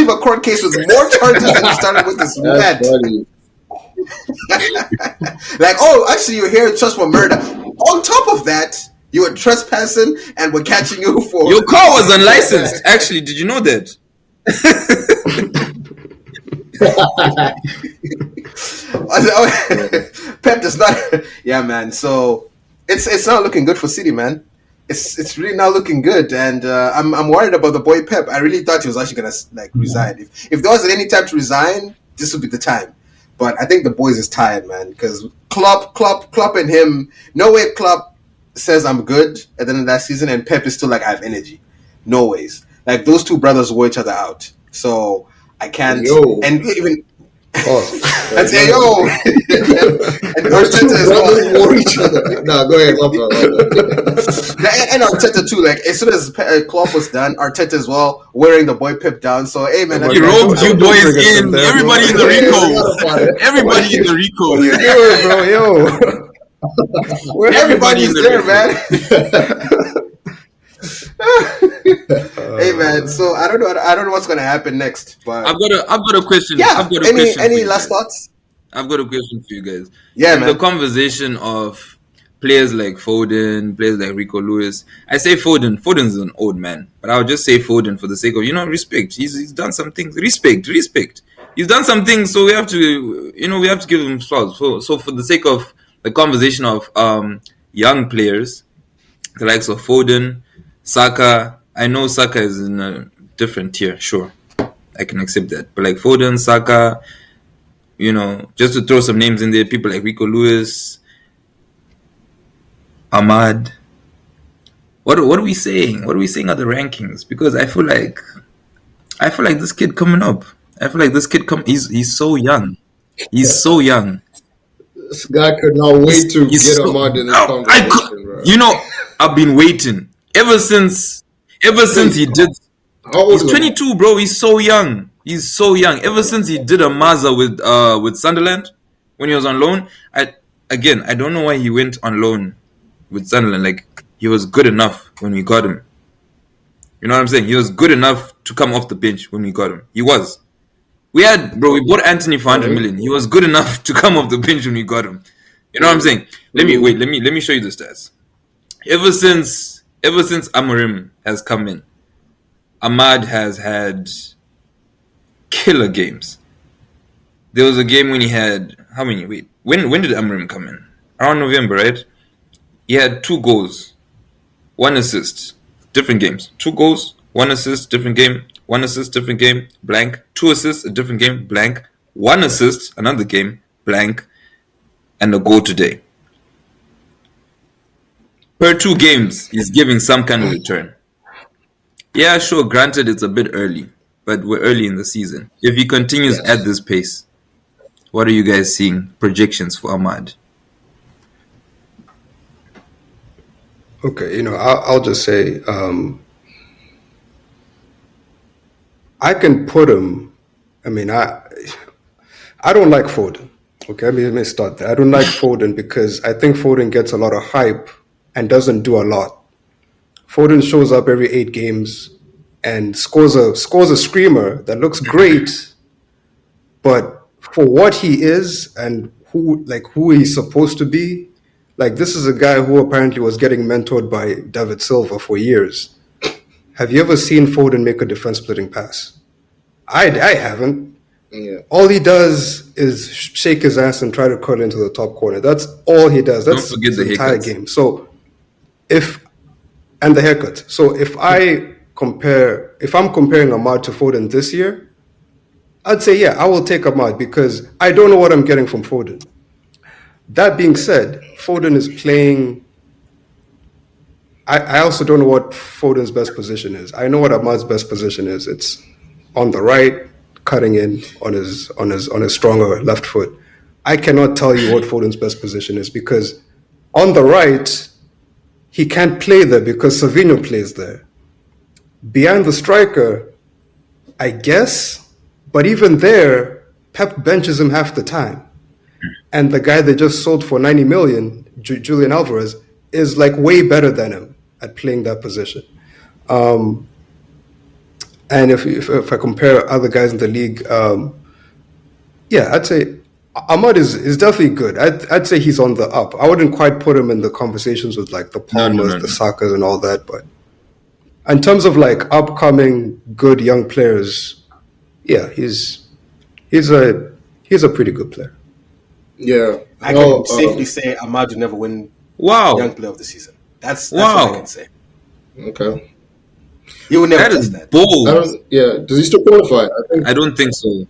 a court case with more charges than you started with is mad. Funny. Like, oh, actually, you're here just for murder. On top of that, you were trespassing, and we're catching you for Your car was unlicensed. Actually, did you know that? Pep does not. Yeah, man. So it's not looking good for City, man. It's really not looking good, and I'm worried about the boy Pep. I really thought he was actually gonna resign. If there wasn't any time to resign, this would be the time. But I think the boys is tired, man, because Klopp and him. No way Klopp says I'm good at the end of that season, and Pep is still like I have energy. No ways. Like those two brothers wore each other out. So I can't. Yo. And even. Oh, I'd say, yo, and Arteta as Brothers well. war each other. No, go ahead, my bad. And Arteta too. Like as soon as Klopp was done, Arteta as well wearing the boy Pep down. So hey man, He roped you boys in. Everybody in the Rico. Everybody in the what are you Rico. doing, bro? Yo. Everybody's in the there, man. Hey man, so I don't know what's gonna happen next. But I've got a question. yeah, I've got a question any for you last guys. thoughts? I've got a question for you guys. Yeah, In man. the conversation of players like Foden, players like Rico Lewis, I say Foden. Foden's an old man, but I'll just say Foden for the sake of respect. He's done some things. Respect. He's done some things, so we have to give him applause. So for the sake of the conversation of young players, the likes of Foden, Saka. I know Saka is in a different tier. Sure, I can accept that. But like Foden, Saka. Just to throw some names in there, people like Rico Lewis, Ahmad. What are we saying? What are we saying are the rankings? Because I feel like this kid coming up. I feel like this kid he's so young. He's so young. This guy could not wait to get Ahmad in this conversation, bro. I've been waiting ever since he did. How old He's was 22, bro. He's so young. Ever since he did a Mazda with Sunderland when he was on loan, I don't know why he went on loan with Sunderland. Like he was good enough when we got him. You know what I'm saying? He was good enough to come off the bench when we got him. He was. We bought Anthony for 100 million. He was good enough to come off the bench when we got him. You know what I'm saying? Let me show you the stats. Ever since Amorim has come in, Ahmad has had killer games. There was a game when he had how many? Wait, when did Amorim come in? Around November, right? He had 2 goals, 1 assist, different games. 2 goals, 1 assist, different game. 1 assist, different game, blank. 2 assists, a different game, blank. 1 assist, another game, blank, and a goal today. Per 2 games, he's giving some kind of return. Yeah, sure, granted it's a bit early, but we're early in the season. If he continues at this pace, what are you guys seeing? Projections for Ahmad? Okay, I'll just say I can put him. I mean, I don't like Foden. Okay, let me start there. I don't like Foden because I think Foden gets a lot of hype and doesn't do a lot. Foden shows up every 8 games and scores a screamer that looks great, but for what he is and who he's supposed to be, like this is a guy who apparently was getting mentored by David Silva for years. Have you ever seen Foden make a defense splitting pass? I haven't. Yeah. All he does is shake his ass and try to curl into the top corner. That's all he does. That's Don't forget the the entire haircuts. game. So and the haircut. So if I'm comparing Ahmad to Foden this year, I'd say, yeah, I will take Ahmad because I don't know what I'm getting from Foden. That being said, Foden is playing. I also don't know what Foden's best position is. I know what Ahmad's best position is. It's on the right, cutting in on his stronger left foot. I cannot tell you what Foden's best position is because on the right, he can't play there because Savinho plays there. Behind the striker, I guess, but even there, Pep benches him half the time. And the guy they just sold for 90 million, Julian Alvarez, is like way better than him at playing that position. And if I compare other guys in the league, yeah, I'd say Ahmad is definitely good. I'd say he's on the up. I wouldn't quite put him in the conversations with like the Palmers, No. the Sakas, and all that. But in terms of like upcoming good young players, yeah, he's a pretty good player. Yeah. I can safely say Ahmad will never win Young Player of the Season. That's what I can say. Okay. He will never That touch is that. bold. Yeah. Does he still qualify? I don't think so.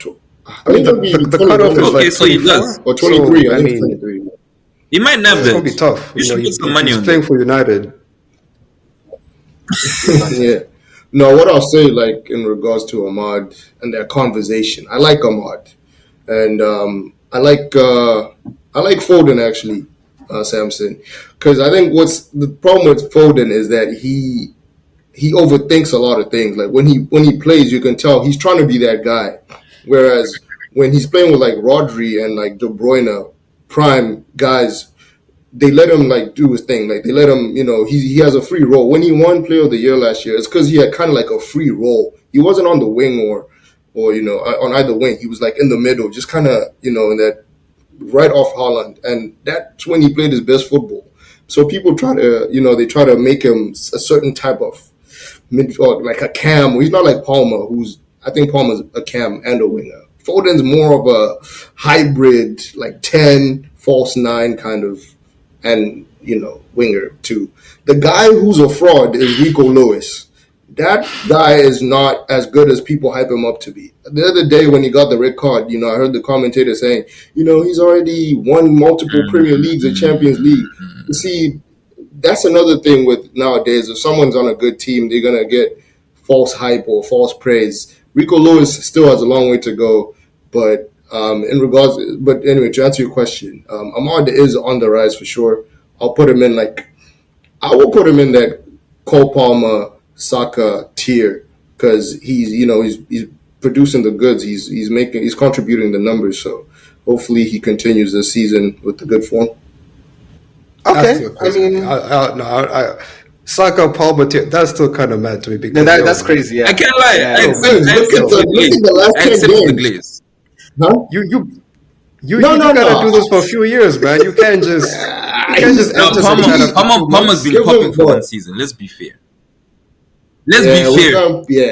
I think it'll be The cutoff is Okay, like so he 24. does. or 23. So, I I think it's mean, 23. He might nab it's that. gonna be tough. You should put some money he's on playing that. for United. Yeah. No, what I'll say, like in regards to Ahmad and their conversation, I like Ahmad, and I like Foden actually, Samson, because I think what's the problem with Foden is that he overthinks a lot of things. Like when he plays, you can tell he's trying to be that guy, whereas when he's playing with like Rodri and like De Bruyne, prime guys, they let him like do his thing. Like they let him, he has a free role. When he won Player of the Year last year, it's because he had kind of like a free role. He wasn't on the wing or on either wing. He was like in the middle, just kind of in that right off Holland, and that's when he played his best football. So people try to they try to make him a certain type of mid or like a cam. He's not like Palmer, I think Palmer's a cam and a winger. Foden's more of a hybrid, like 10, false 9 kind of, and winger too. The guy who's a fraud is Rico Lewis. That guy is not as good as people hype him up to be. The other day when he got the red card, I heard the commentator saying, he's already won multiple Premier Leagues and Champions League. You see, that's another thing with nowadays. If someone's on a good team, they're gonna get false hype or false praise. Rico Lewis still has a long way to go, but but anyway, to answer your question, Ahmad is on the rise for sure. I will put him in that Cole Palmer, Saka tier because he's producing the goods. He's contributing the numbers. So hopefully he continues this season with the good form. Okay, I mean, Saka Palmer tier. That's still kind of mad to me because that's crazy. Yeah, I can't lie. Yeah, I look at the last 10 accept the games. glaze. Huh? You gotta do this for a few years, man. You can't just No, enter some kind of Palmer's been Give popping him for more. one season. Let's be fair.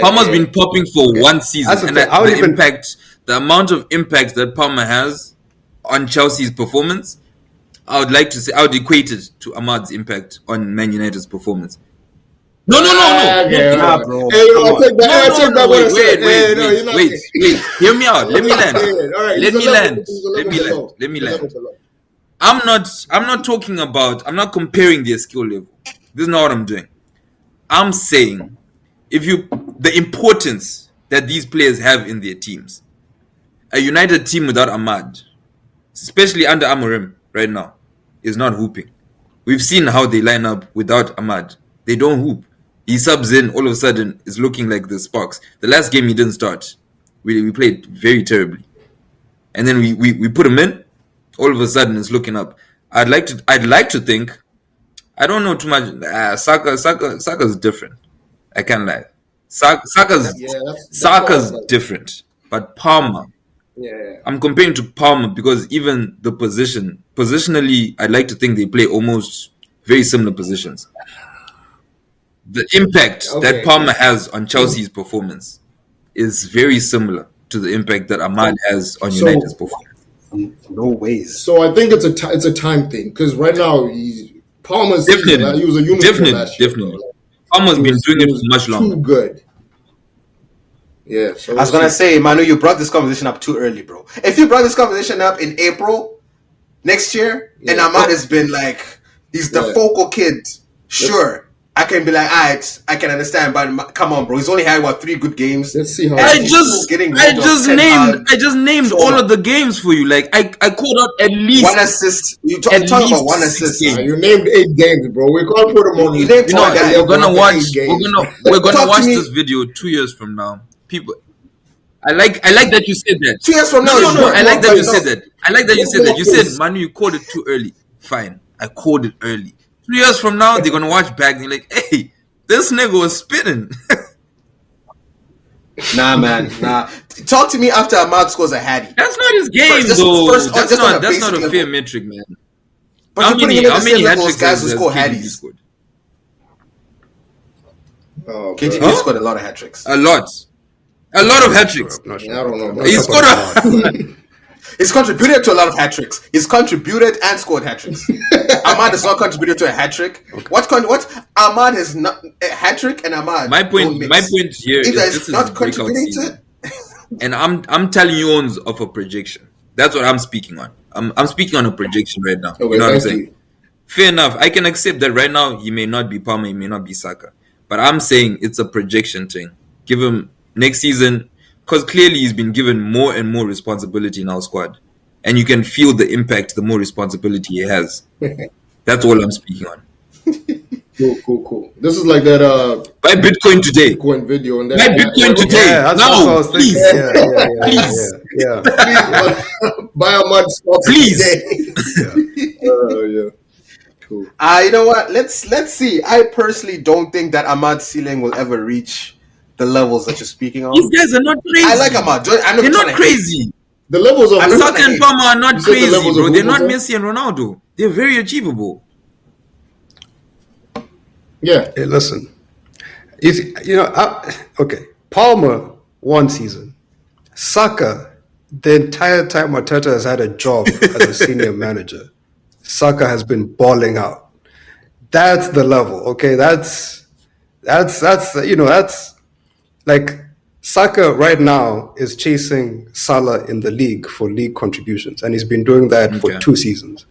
Palmer's been popping for one season, That's and okay. the amount of impact that Palmer has on Chelsea's performance, I would equate it to Ahmad's impact on Man United's performance. No. Okay, Nah, alright. bro. Hey, Come I'll on. take back. I'll take back what I said. Hey, no, you're not. Wait. Hear me out. Let me land. All right, Let he's a me level- land. he's a Let level me land. below. Let me He's a level land. below. I'm not comparing their skill level. This is not what I'm doing. I'm saying the importance that these players have in their teams. A United team without Ahmad, especially under Amorim right now, is not hooping. We've seen how they line up without Ahmad. They don't hoop. He subs in, all of a sudden, it's looking like the Sparks. The last game he didn't start. We played very terribly. And then we put him in, all of a sudden it's looking up. I'd like to think, I don't know too much. Saka's different. I can't lie. Saka's Yeah, that's what I was like. different. But Palmer, Yeah. I'm comparing to Palmer because even the positionally, I'd like to think they play almost very similar positions. The impact that Okay. Palmer has on Chelsea's performance is very similar to the impact that Ahmad has on So- United's performance. No ways. So I think it's a time thing because right now Palmer's season, Definitely. he was a unicorn last year. Definitely. Bro. Palmer's been doing it was for much too longer. good. Yeah. So I was gonna say, Manu, you brought this conversation up too early, bro. If you brought this conversation up in April next year, and Yeah. Ahmad has been like, he's the Yeah. focal kid, sure, I can be like, alright, I can understand, but come on, bro. He's only had 3 good games. Let's see how. I he's just still getting rid of Ten Hag. named So- all of the games for you. Like I called out at least 1 assist. You At talk about least 1 6 assist. games. You named 8 games, bro. We can't put him on. You named you know, one guy. we're gonna After watch. 8 games. We're gonna Talk to watch me. this video 2 years from now. People, I like that you said that. 2 years from now, No. sure. I like that you No. said that. I like that you said that. You Yes. said, Manu, you called it too early. Fine, I called it early. 3 years from now, they're gonna watch back and you're like, hey, this nigga was spinning. Nah, man, nah. Talk to me after Ahmad scores a hattie. That's not his game, Just though. first- that's just on a not a basic fair level. metric, man. But How you're putting many him in the same level as hat-tricks guys who has score KDB hatties. scored? Oh, KDB bro. scored a lot of hat tricks. A lot of hat tricks. I'm not sure. I don't know, I'm bro. not He sure scored about Ahmad. He's contributed to a lot of hat tricks. He's contributed and scored hat tricks. Ahmad has not contributed to a hat trick. What Ahmad has not a hat trick and Ahmad. My don't point mix. here is Either this it's is not his breakout contributing to season, it. and I'm telling you on of a projection. That's what I'm speaking on. I'm speaking on a projection right now. Okay, You know what I'm thank saying? you. Fair enough. I can accept that right now he may not be Palmer, he may not be Saka, but I'm saying it's a projection thing. Give him next season because clearly he's been given more and more responsibility in our squad, and you can feel the impact the more responsibility he has. That's all I'm speaking on. Cool. This is like that Buy Bitcoin today. Bitcoin video and Buy that. Bitcoin today. Yeah, that's Now, what I was thinking. please. Yeah. Buy a mud stop Please. today. Oh yeah. Cool. You know what? Let's see. I personally don't think that Ahmad's ceiling will ever reach the levels that you're speaking of. These guys are not crazy. I like Ahmad. I know They're you're not trying to hate. crazy. The levels of I'm not Saka and hate. Palmer are not You said the crazy, levels bro. of They're not Wimbledon? Messi and Ronaldo. They're very achievable. Yeah. Hey, listen. Okay. Palmer, 1 season. Saka, the entire time Arteta has had a job as a senior manager, Saka has been balling out. That's the level, okay? That's like Saka right now is chasing Salah in the league for league contributions, and he's been doing that for Okay. 2 seasons.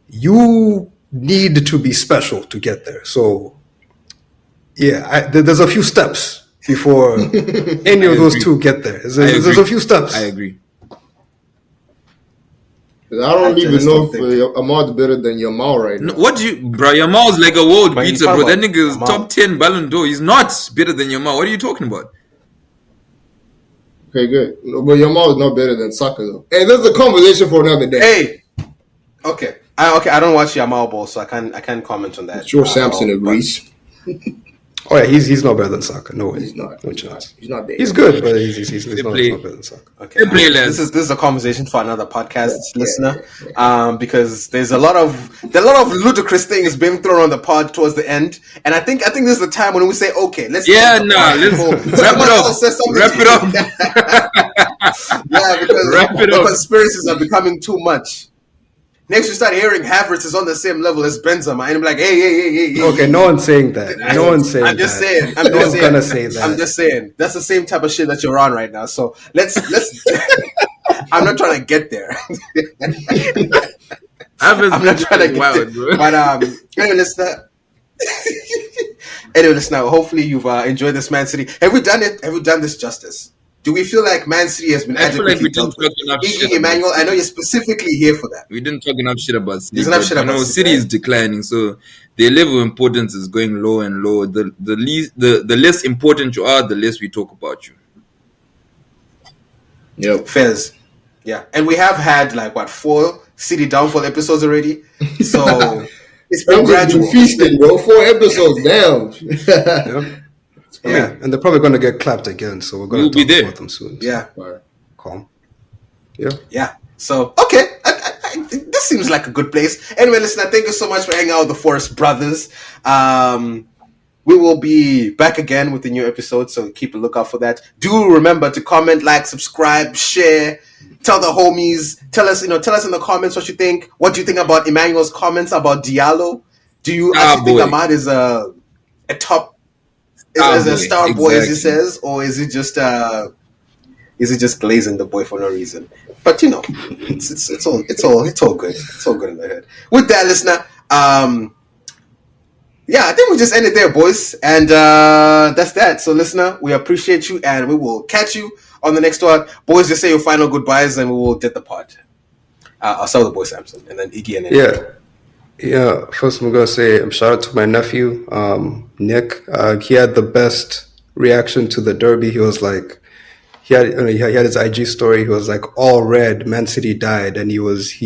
You need to be special to get there. So, yeah, there's a few steps before any of those agree. two get there. There's agree. a few steps. I agree. I don't I even just know don't if Ahmad's better than Yamal right now. No, what do you, bro? Yamal's like a world But he's beater, bro. talking That about nigga is Yamal. top 10 Ballon d'Or. He's not better than Yamal. What are you talking about? Okay, good. No, but Yamal is not better than Saka though. Hey, that's a conversation for another day. Hey, okay. I don't watch Yamal ball, so I can't comment on that. Sure, Samson but- agrees. Oh yeah, he's not better than Saka. No way. He's not. No chance. He's not there. He's good, but he's not play. better than Saka. Okay, They play less. this is a conversation for another podcast listener, because there's a lot of ludicrous things being thrown on the pod towards the end, and I think this is the time when we say, okay, let's Yeah, end the nah, pod let's before wrap someone it up. else says something. Wrap it up. Yeah, because Wrap it the up. conspiracies are becoming too much. next you start hearing Havertz is on the same level as Benzema, and I'm like, hey. Okay, no one's saying that. No one's saying that. I'm just saying. No one's gonna say that. I'm just saying. That's the same type of shit that you're on right now. So let's. I'm not trying to get there. I'm not trying to get there. Bro. But anyway, listen. Hopefully you've enjoyed this Man City. Have we done it? Have we done this justice? Do we feel like Man City has been I feel like adequately we didn't dealt with? talk enough shit Iggy, about Emmanuel, I know you're specifically here for that. We didn't talk enough shit about City. There's enough shit about City, City right? is declining, so their level of importance is going low and low. The less important you are, the less we talk about you. Yep. Fez. Yeah. And we have had 4 City downfall episodes already. So it's been gradual. Feasting, bro. 4 episodes down. Yeah, and they're probably going to get clapped again, so we're going to talk about them soon. Yeah. Calm. Yeah. So, okay. This seems like a good place. Anyway, listener, thank you so much for hanging out with the Forest Brothers. We will be back again with a new episode, so keep a lookout for that. Do remember to comment, like, subscribe, share, tell the homies. Tell us in the comments what you think. What do you think about Emmanuel's comments about Diallo? Do you actually think Ahmad is a top? Is a star boy, as he says, or is it just glazing the boy for no reason? But it's all good. It's all good in the head. With that, listener, I think we just end it there, boys, and that's that. So, listener, we appreciate you, and we will catch you on the next one. Boys, just say your final goodbyes, and we will get the pod. I'll start with the boy Samson, and then Iggy, and then Yeah, first I'm going to say shout out to my nephew, Nick. He had the best reaction to the derby. He was like, he had his IG story. He was like, all red, Man City died. And he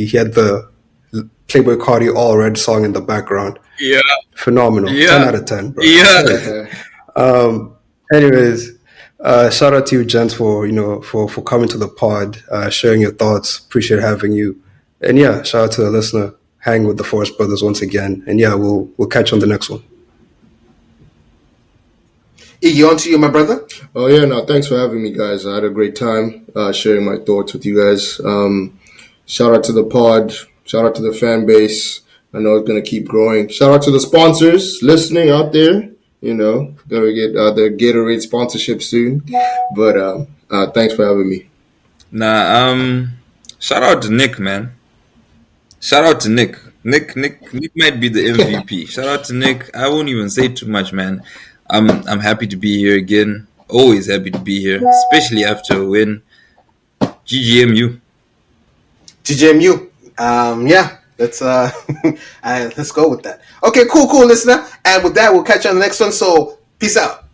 had the Playboy Cardi all red song in the background. Yeah. Phenomenal. Yeah. 10 out of 10, bro. Yeah. Anyways, shout out to you, gents, for coming to the pod, sharing your thoughts. Appreciate having you. And shout out to the listener. Hang with the Forest Brothers once again, and we'll catch you on the next one. Iggy, on to you, my brother. Oh yeah, no, thanks for having me, guys. I had a great time sharing my thoughts with you guys. Shout out to the pod. Shout out to the fan base. I know it's gonna keep growing. Shout out to the sponsors listening out there. Gonna get the Gatorade sponsorship soon. But thanks for having me. Shout out to Nick, man. Shout out to Nick. Nick might be the MVP. Shout out to Nick. I won't even say too much, man. I'm happy to be here again. Always happy to be here, especially after a win. GGMU. Let's go with that. Okay, cool, listener. And with that, we'll catch you on the next one. So, peace out.